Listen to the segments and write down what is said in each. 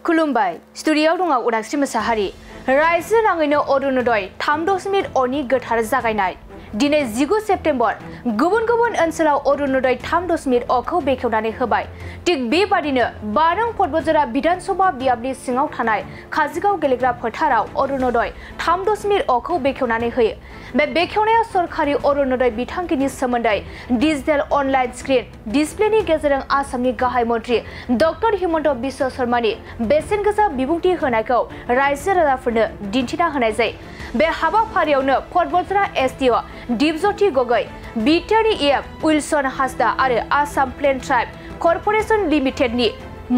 खुलुमबाय स्टुडिय'आव दङ उदांस्रि मोसाहारि रायजो नाङैनो अरुणोदय 3.0 अरनि गोथार जागायनाय दिनै 19 सेप्तेम्बर गुबुन गुबुन ओनसोलाव अरुणोदय 3.0 अखौ बेखेवनानै होबाय थिग बेबादिनो बारं पर्बतजरा विधानसभा बियाबनि सिङाव थानाय काजिगाव गेलेग्रा फोथाराव अरुणोदय 3.0 अखौ बेखेवनानै होयो बे बेखेवनाया सरकारि अरुणोदय बिथांखिनि सोमोन्दै डिजिटेल अनलाइन स्क्रिन डिसप्लेनि गेजेरजों आसामनि गाहाय मन्त्रि डक्टर हिमन्त बिश्व शर्मानि बेसेनगोसा बिबुंथि होनायखौ रायजो राजाफोरनो दिन्थिना होनाय जायो बे हाबाफारियावनो पर्बतजरा एसडिअ दीपज्योति गगৈ बिटिआरनि एफ उइलसन हासदा आरो आसाम प्लेन ट्राइब कर्परेशन लिमिटेडनि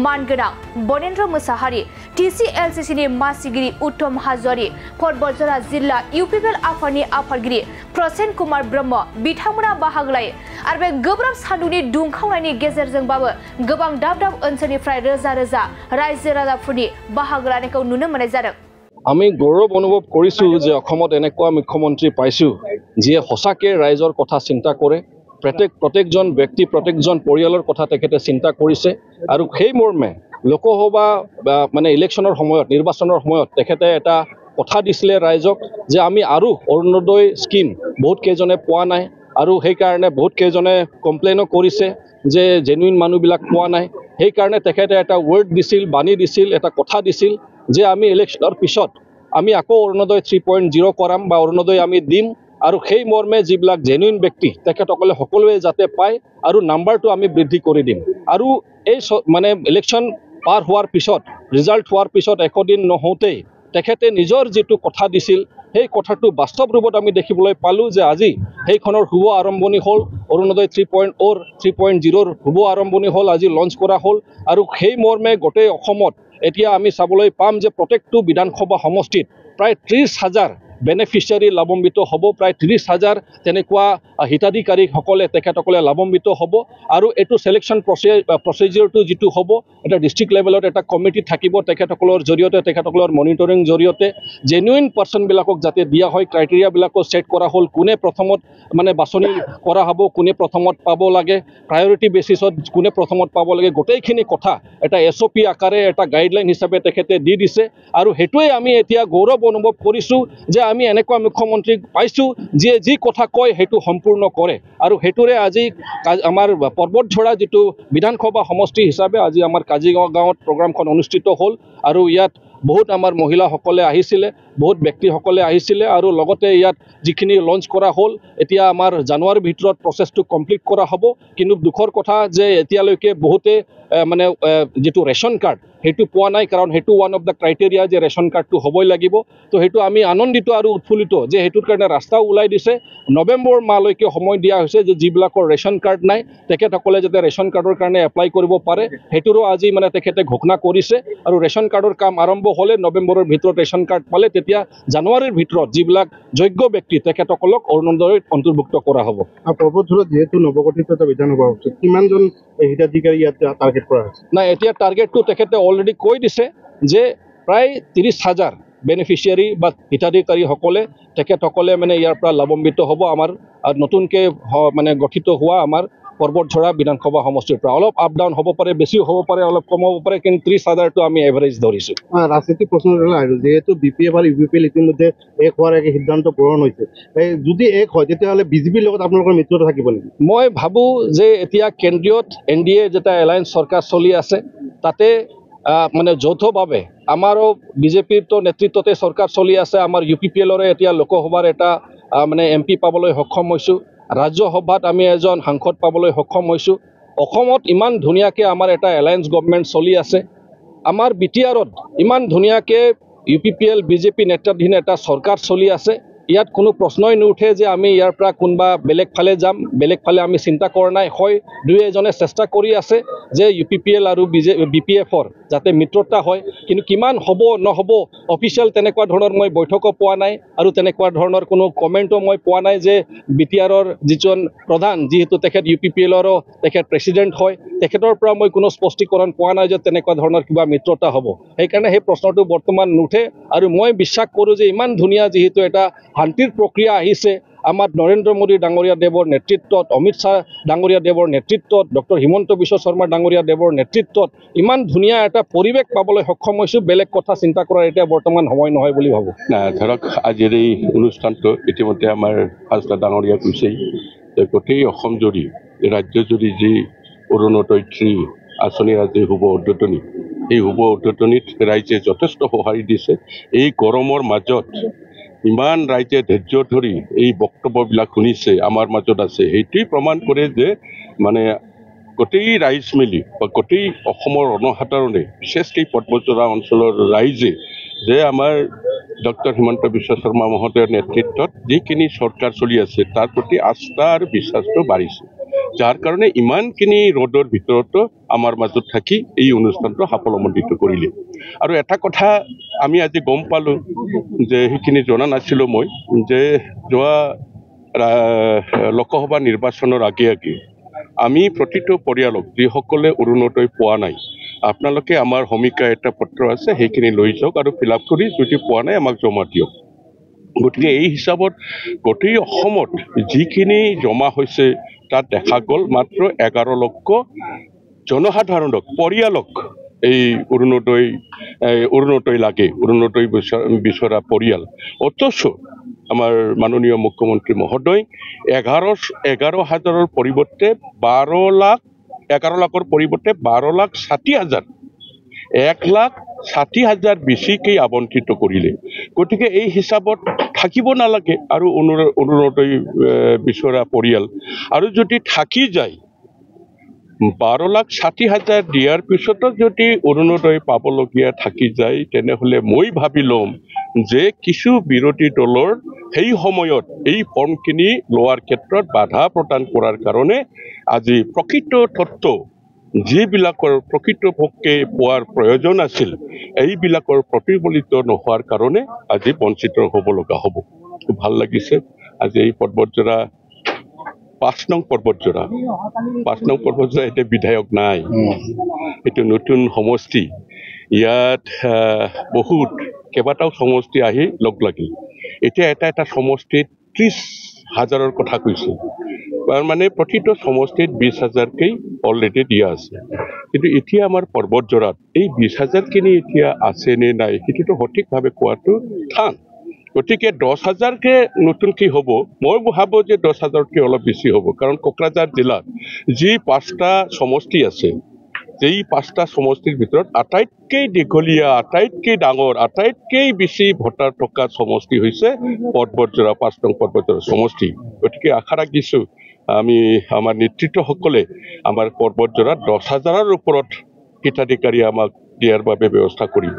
मानगोनां बनेन्द्र मोसाहारि टीसीएलसीसीनि मासिगिरि उत्तम हाज'वारि पर्बतजरा जिल्ला इउपिपिएल आफादनि आफादगिरि प्रसेन कुमार ब्रह्म बिथांमोना बाहागो लायो आरो बे गोब्राब सान्दुंनि दुंखावनायनि गेजेरजोंबाबो गोबां दाब दाब ओनसोलनिफ्राय रोजा रोजा रायजो राजाफोरनि बाहागो लानायखौ नुनो मोननाय जादों। আমি গৌৰৱ অনুভৱ কৰিছো যে অসমত এনেকুৱা মুখ্যমন্ত্ৰী পাইছো যিয়ে সঁচাকৈ ৰাইজৰ কথা চিন্তা কৰে প্ৰত্যেকজন ব্যক্তি প্ৰত্যেকজন পৰিয়ালৰ কথা তেখেতে চিন্তা কৰিছে আৰু সেই মৰ্মে লোকসভা মানে ইলেকশ্যনৰ সময়ত নিৰ্বাচনৰ সময়ত তেখেতে এটা কথা দিছিলে ৰাইজক যে আমি আৰু অৰুণোদয় স্কিম বহুত কেইজনে পোৱা নাই আৰু সেই কাৰণে বহুত কেইজনে কমপ্লেইনো কৰিছে যে জেনুইন মানুহবিলাক পোৱা নাই সেই কাৰণে তেখেতে এটা ৱৰ্ড দিছিল বাণী দিছিল এটা কথা দিছিল যে আমি ইলেকশ্যনৰ পিছত আমি আকৌ অৰুণোদয় 3.0 কৰাম বা অৰুণোদয় আমি দিম আৰু সেই মৰ্মে যিবিলাক জেনুইন ব্যক্তি তেখেতসকলে সকলোৱে যাতে পায় আৰু নাম্বাৰটো আমি বৃদ্ধি কৰি দিম আৰু এই মানে ইলেকশ্যন পাৰ হোৱাৰ পিছত ৰিজাল্ট হোৱাৰ পিছত একদিন নহওঁতেই তেখেতে নিজৰ যিটো কথা দিছিল সেই কথাটো বাস্তৱ ৰূপত আমি দেখিবলৈ পালোঁ যে আজি সেইখনৰ শুভ আৰম্ভণি হ'ল অৰুণোদয় 3.0 শুভ আৰম্ভণি হ'ল আজি লঞ্চ কৰা হ'ল আৰু সেই মৰ্মে গোটেই অসমত এতিয়া আমি চাবলৈ পাম যে প্ৰত্যেকটো বিধানসভা সমষ্টিত প্ৰায় 30,000 বেনিফিচিয়াৰী লাভান্বিত হ'ব প্ৰায় 30,000 তেনেকুৱা হিতাধিকাৰীসকলে তেখেতসকলে লাভান্বিত হ'ব আৰু এইটো সিলেকশ্যন প্ৰচিডিউৰটো যিটো হ'ব এটা ডিষ্ট্ৰিক্ট লেভেলত এটা কমিটি থাকিব তেখেতসকলৰ জৰিয়তে তেখেতসকলৰ মনিটৰিং জৰিয়তে জেনুইন পাৰ্চনবিলাকক যাতে দিয়া হয় ক্ৰাইটেৰিয়াবিলাকো ছেট কৰা হ'ল কোনে প্ৰথমত মানে বাছনি কৰা হ'ব কোনে প্ৰথমত পাব লাগে প্ৰায়ৰিটি বেচিছত কোনে প্ৰথমত পাব লাগে গোটেইখিনি কথা এটা SOP আকাৰে এটা গাইডলাইন হিচাপে তেখেতে দি দিছে আৰু সেইটোৱে আমি এতিয়া গৌৰৱ অনুভৱ কৰিছোঁ যে আমি এনেকুৱা মুখ্যমন্ত্ৰীক পাইছোঁ যিয়ে যি কথা কয় সেইটো সম্পূৰ্ণ কৰে আৰু সেইটোৰে আজি আমাৰ পৰ্বতঝৰা যিটো বিধানসভা সমষ্টি হিচাপে আজি আমাৰ কাজিগাঁও গাঁৱত প্ৰগ্ৰামখন অনুষ্ঠিত হ'ল আৰু ইয়াত বহুত আমাৰ মহিলাসকলে আহিছিলে বহুত ব্যক্তিসকলে আহিছিলে আৰু লগতে ইয়াত যিখিনি লঞ্চ কৰা হ'ল এতিয়া আমাৰ জানুৱাৰীৰ ভিতৰত প্ৰচেছটো কমপ্লিট কৰা হ'ব কিন্তু দুখৰ কথা যে এতিয়ালৈকে বহুতে মানে যেটো ৰেশন কাৰ্ড হেতু পোৱা নাই কাৰণ হেতু ওয়ান অফ দা ক্ৰাইটেৰিয়া যে ৰেশন কাৰ্ডটো হ'বই লাগিব তো হেতু আমি আনন্দিত আৰু উৎফুল্লিত যে হেতুৰ কাৰণে ৰাস্তা ওলাই দিছে নৱেম্বৰ মাহলৈকে সময় দিয়া হৈছে যে যিবিলাকৰ ৰেশন কাৰ্ড নাই তেখেতসকলে যাতে ৰেশন কাৰ্ডৰ কাৰণে এপ্লাই কৰিব পাৰে হেতুৰো আজি মানে তেখেতে ঘোষণা কৰিছে আৰু ৰেশন কাৰ্ডৰ কাম আৰম্ভ হ'লে নৱেম্বৰৰ ভিতৰত ৰেশন কাৰ্ড পালে তেতিয়া জানুৱাৰীৰ ভিতৰত যিবিলাক যোগ্য ব্যক্তি তেখেতসকলক অৰুণোদয়ত অন্তৰ্ভুক্ত কৰা হ'ব আৰু পৰ্বতঝৰা যেহেতু নৱগঠিত এটা বিধানসভা হৈছে কিমানজন হিতাধিকাৰী ইয়াত টাৰ্গেট কৰা হৈছে না এতিয়া টাৰ্গেটটো তেখেতে অলৰেডি কৈ দিছে যে প্ৰায় 30,000 বেনিফিচিয়াৰী বা হিতাধিকাৰীসকলে তেখেতসকলে মানে ইয়াৰ পৰা লাভান্বিত হ'ব আমাৰ নতুনকৈ মানে গঠিত হোৱা আমাৰ পৰ্বতঝৰা বিধানসভা সমষ্টিৰ পৰা অলপ আপ ডাউন হ'ব পাৰে বেছি হ'ব পাৰে অলপ কম হ'ব পাৰে কিন্তু 30,000টো আমি এভাৰেজ ধৰিছোঁ ৰাজনীতিক প্ৰশ্ন আহিলোঁ যেহেতু BPF আৰু UPPL ইতিমধ্যে এক হোৱাৰ এক সিদ্ধান্ত গ্ৰহণ হৈছে যদি এক হয় তেতিয়াহ'লে BJPৰ লগত আপোনালোকৰ মিত্ৰতা থাকিব নেকি মই ভাবোঁ যে এতিয়া কেন্দ্ৰীয়ত NDA যেটা এলায়েন্স চৰকাৰ চলি আছে তাতে মানে যৌথভাৱে আমাৰো BJPৰ নেতৃত্বতে চৰকাৰ চলি আছে আমাৰ UPPLৰে এতিয়া লোকসভাৰ এটা মানে MP পাবলৈ সক্ষম হৈছোঁ ৰাজ্যসভাত আমি এজন সাংসদ পাবলৈ সক্ষম হৈছোঁ অসমত ইমান ধুনীয়াকৈ আমাৰ এটা এলায়েন্স গভৰ্ণমেণ্ট চলি আছে আমাৰ BTRত ইমান ধুনীয়াকৈ UPPL BJP নেতৃত্বাধীন এটা চৰকাৰ চলি আছে ইয়াত কোনো প্ৰশ্নই নুঠে যে আমি ইয়াৰ পৰা কোনবা বেলেগ ফালে যাম বেলেগ ফালে আমি চিন্তা কৰা নাই হয় দুই এজনে চেষ্টা কৰি আছে যে UPPL আৰু BPFৰ যাতে মিত্ৰতা হয় কিন্তু কিমান হ'ব নহ'ব অফিচিয়েল তেনেকুৱা ধৰণৰ মই বৈঠকো পোৱা নাই আৰু তেনেকুৱা ধৰণৰ কোনো কমেণ্টও মই পোৱা নাই যে BTRৰ যিজন প্ৰধান যিহেতু তেখেত UPPLৰো তেখেত প্ৰেছিডেণ্ট হয় তেখেতৰ পৰা মই কোনো স্পষ্টীকৰণ পোৱা নাই যে তেনেকুৱা ধৰণৰ কিবা মিত্ৰতা হ'ব সেইকাৰণে সেই প্ৰশ্নটো বৰ্তমান নুঠে আৰু মই বিশ্বাস কৰোঁ যে ইমান ধুনীয়া যিহেতু এটা শান্তিৰ প্ৰক্ৰিয়া আহিছে আমাৰ নৰেন্দ্ৰ মোদী ডাঙৰীয়া দেৱৰ নেতৃত্বত, অমিত শ্বাহ ডাঙৰীয়া দেৱৰ নেতৃত্বত, ডক্টৰ হিমন্ত বিশ্ব শৰ্মা ডাঙৰীয়া দেৱৰ নেতৃত্বত ইমান ধুনীয়া এটা পৰিৱেশ পাবলৈ সক্ষম হৈছোঁ। বেলেগ কথা চিন্তা কৰাৰ এতিয়া বৰ্তমান সময় নহয় বুলি ভাবোঁ। ধৰক আজিৰ এই অনুষ্ঠানটো ইতিমধ্যে আমাৰ হাজদা ডাঙৰীয়া কৈছেই যে গোটেই অসম জুৰি ৰাজ্য জুৰি যি অৰুণোদয় 3 আঁচনিৰ আজি শুভ উদ্বোধনী, এই শুভ উদ্বোধনীত ৰাইজে যথেষ্ট সঁহাৰি দিছে। এই গৰমৰ মাজত ইমান ৰাইজে ধৈৰ্য ধৰি এই বক্তব্যবিলাক শুনিছে, আমাৰ মাজত আছে, সেইটোৱেই প্ৰমাণ কৰে যে মানে গোটেই ৰাইজ মিলি বা গোটেই অসমৰ জনসাধাৰণে, বিশেষকৈ পৰ্বতজৰা অঞ্চলৰ ৰাইজে যে আমাৰ ডক্টৰ হিমন্ত বিশ্ব শৰ্মা মহোদয়ৰ নেতৃত্বত যিখিনি চৰকাৰ চলি আছে তাৰ প্ৰতি আস্থা আৰু বিশ্বাসটো বাঢ়িছে, যাৰ কাৰণে ইমানখিনি ৰ'দৰ ভিতৰতো আমাৰ মাজত থাকি এই অনুষ্ঠানটো সাফল্যমণ্ডিত কৰিলে। আৰু এটা কথা আমি আজি গম পালোঁ যে সেইখিনি জনা নাছিলোঁ মই, যে যোৱা লোকসভা নিৰ্বাচনৰ আগে আগে আমি প্ৰতিটো পৰিয়ালক যিসকলে অৰুণোদয় পোৱা নাই, আপোনালোকে আমাৰ সমীক্ষা এটা পত্ৰ আছে, সেইখিনি লৈ যাওক আৰু ফিল আপ কৰি যদি পোৱা নাই আমাক জমা দিয়ক। গতিকে এই হিচাপত গোটেই অসমত যিখিনি জমা হৈছে তাত দেখা গ'ল মাত্ৰ 11 লক্ষ জনসাধাৰণক, পৰিয়ালক এই অৰুণোদয় লাগে, অৰুণোদয় বিচৰা পৰিয়াল। অথচ আমাৰ মাননীয় মুখ্যমন্ত্ৰী মহোদয় 11,000ৰ পৰিৱৰ্তে 11 লাখৰ পৰিৱৰ্তে 12,60,000, 1,60,000 বেছিকৈ আবণ্টিত কৰিলে। গতিকে এই হিচাপত থাকিব নালাগে আৰু অৰুণোদয় বিচৰা পৰিয়াল, আৰু যদি থাকি যায় 12,60,000 দিয়াৰ পিছতো যদি অৰুণোদয় পাবলগীয়া থাকি যায়, তেনেহ'লে মই ভাবি ল'ম যে কিছু বিৰোধী দলৰ সেই সময়ত এই ফৰ্মখিনি লোৱাৰ ক্ষেত্ৰত বাধা প্ৰদান কৰাৰ কাৰণে আজি প্ৰকৃত তথ্য যিবিলাকৰ প্ৰকৃতপক্ষে পোৱাৰ প্ৰয়োজন আছিল, এইবিলাকৰ প্ৰতিফলিত নোহোৱাৰ কাৰণে আজি বঞ্চিত হ'ব লগা হ'ব। খুব ভাল লাগিছে আজি এই পৰ্বতজৰা 5 নং পৰ্বতজৰা এতিয়া বিধায়ক নাই, এইটো নতুন সমষ্টি। ইয়াত বহুত কেইবাটাও সমষ্টি আহি লগ লাগিল। এতিয়া এটা সমষ্টিত 30,000ৰ কথা কৈছে, মানে প্ৰতিটো সমষ্টিত 20,000কৈ অলৰেডি দিয়া আছে। কিন্তু এতিয়া আমাৰ পৰ্বতজৰাত এই 20,000খিনি এতিয়া আছে নে নাই সেইটোতো সঠিকভাৱে কোৱাটো টান। গতিকে 10,000কে নতুনকৈ হ'ব, মই ভাবোঁ যে 10,000কে অলপ বেছি হ'ব, কাৰণ কোকৰাঝাৰ জিলাত যি 5টা সমষ্টি আছে, এই 5টা সমষ্টিৰ ভিতৰত আটাইতকৈ দীঘলীয়া, আটাইতকৈ ডাঙৰ, আটাইতকৈ বেছি ভোটাৰ থকা সমষ্টি হৈছে পৰ্বতজৰা 5 নং পৰ্বতজৰা সমষ্টি। গতিকে আশা ৰাখিছোঁ আমাৰ নেতৃত্বসকলে আমাৰ পৰ্বতজৰাত 10,000ৰ ওপৰত হিতাধিকাৰী আমাক দিয়াৰ বাবে ব্যৱস্থা কৰিব।